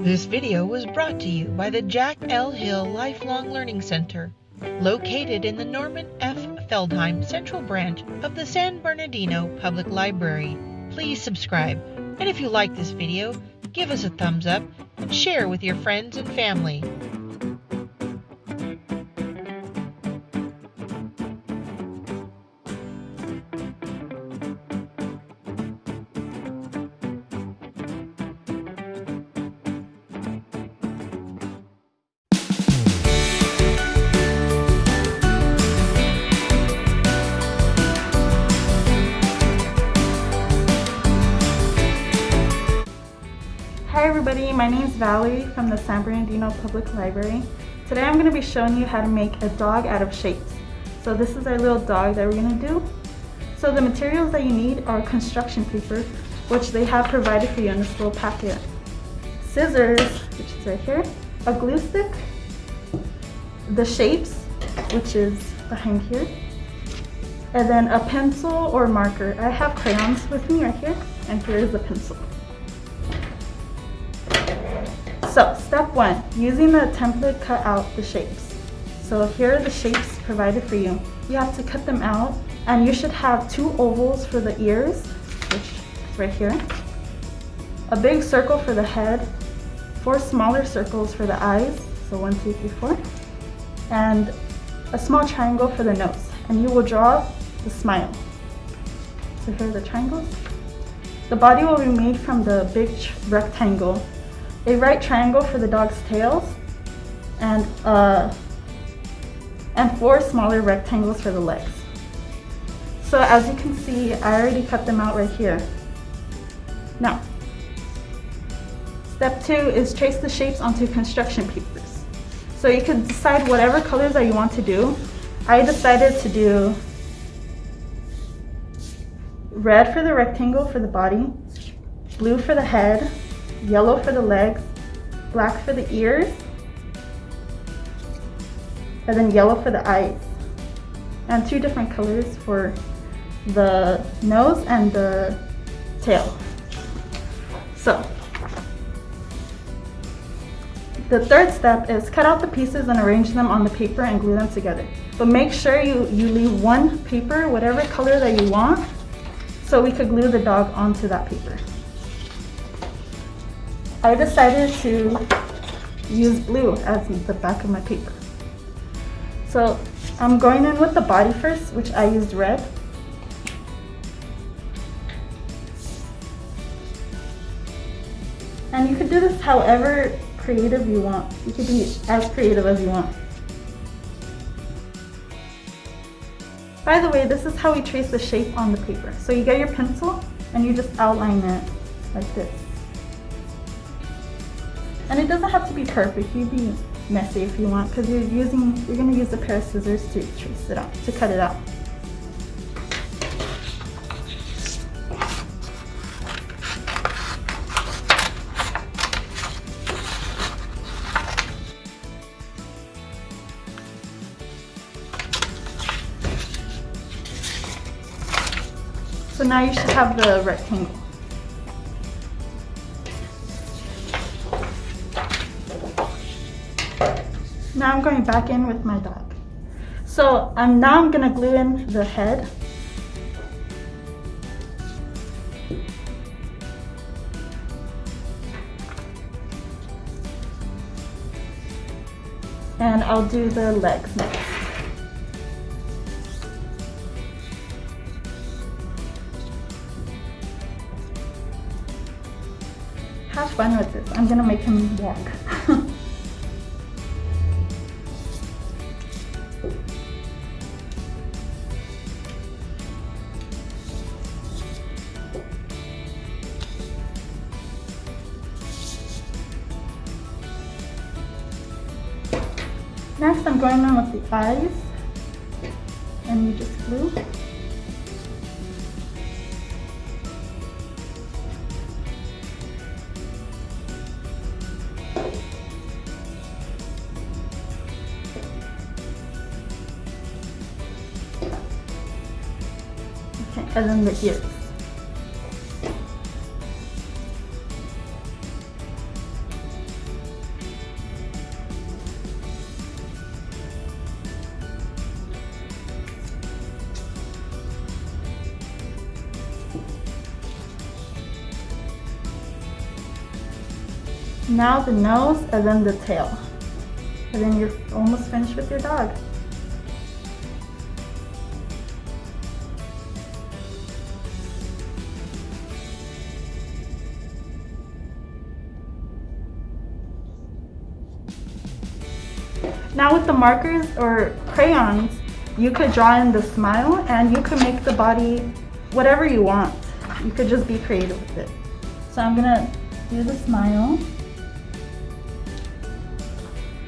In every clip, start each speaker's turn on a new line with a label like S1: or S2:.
S1: This video was brought to you by the Jack L. Hill Lifelong Learning Center, located in the Norman F. Feldheim Central Branch of the San Bernardino Public Library. Please subscribe, and if you like this video, give us a thumbs up and share with your friends and family.
S2: Hi everybody, my name is Valerie from the San Bernardino Public Library. Today I'm going to be showing you how to make a dog out of shapes. So this is our little dog that we're going to do. So the materials that you need are construction paper, which they have provided for you in this little packet. Scissors, which is right here, a glue stick, the shapes, which is behind here, and then a pencil or marker. I have crayons with me right here, and here is the pencil. So, step 1, using the template, cut out the shapes. So here are the shapes provided for you. You have to cut them out, and you should have 2 ovals for the ears, which is right here, a big circle for the head, 4 smaller circles for the eyes, so 1, 2, 3, 4, and a small triangle for the nose. And you will draw the smile. So here are the triangles. The body will be made from the big rectangle, a right triangle for the dog's tails, and 4 smaller rectangles for the legs. So as you can see, I already cut them out right here. Now, step 2 is trace the shapes onto construction papers. So you can decide whatever colors that you want to do. I decided to do red for the rectangle for the body, blue for the head, yellow for the legs, black for the ears, and then yellow for the eyes, and 2 different colors for the nose and the tail. So the third step is cut out the pieces and arrange them on the paper and glue them together. But make sure you leave one paper, whatever color that you want, so we could glue the dog onto that paper. I decided to use blue as the back of my paper. So I'm going in with the body first, which I used red. And you could do this however creative you want. You could be as creative as you want. By the way, this is how we trace the shape on the paper. So you get your pencil and you just outline it like this. And it doesn't have to be perfect. You can be messy if you want, because you're going to use a pair of scissors to trace it out, to cut it out. So now you should have the rectangle. Now I'm going back in with my dog. So now I'm going to glue in the head. And I'll do the legs next. Have fun with this. I'm going to make him walk. Next, I'm going on with the eyes, and you just glue. Okay, and then the ears. Now the nose and then the tail. And then you're almost finished with your dog. Now with the markers or crayons, you could draw in the smile and you could make the body whatever you want. You could just be creative with it. So I'm gonna do the smile.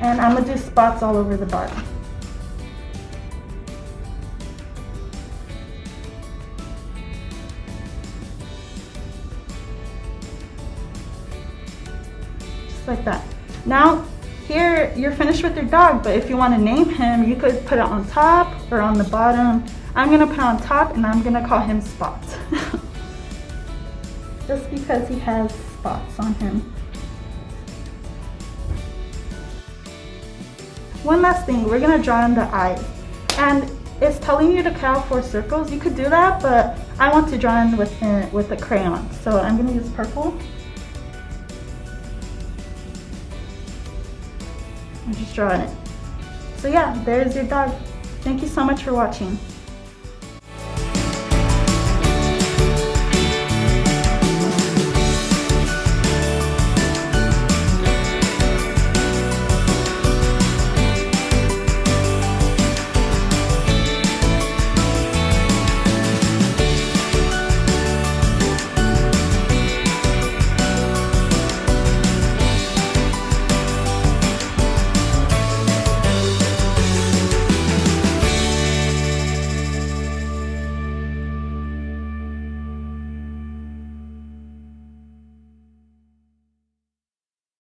S2: And I'm gonna do spots all over the body. Just like that. Now, here you're finished with your dog, but if you want to name him, you could put it on top or on the bottom. I'm gonna put it on top and I'm gonna call him Spot. Just because he has spots on him. One last thing, we're gonna draw in the eyes. And it's telling you to cut out 4 circles. You could do that, but I want to draw in with a crayon. So I'm gonna use purple. I'm just drawing it. So yeah, there's your dog. Thank you so much for watching.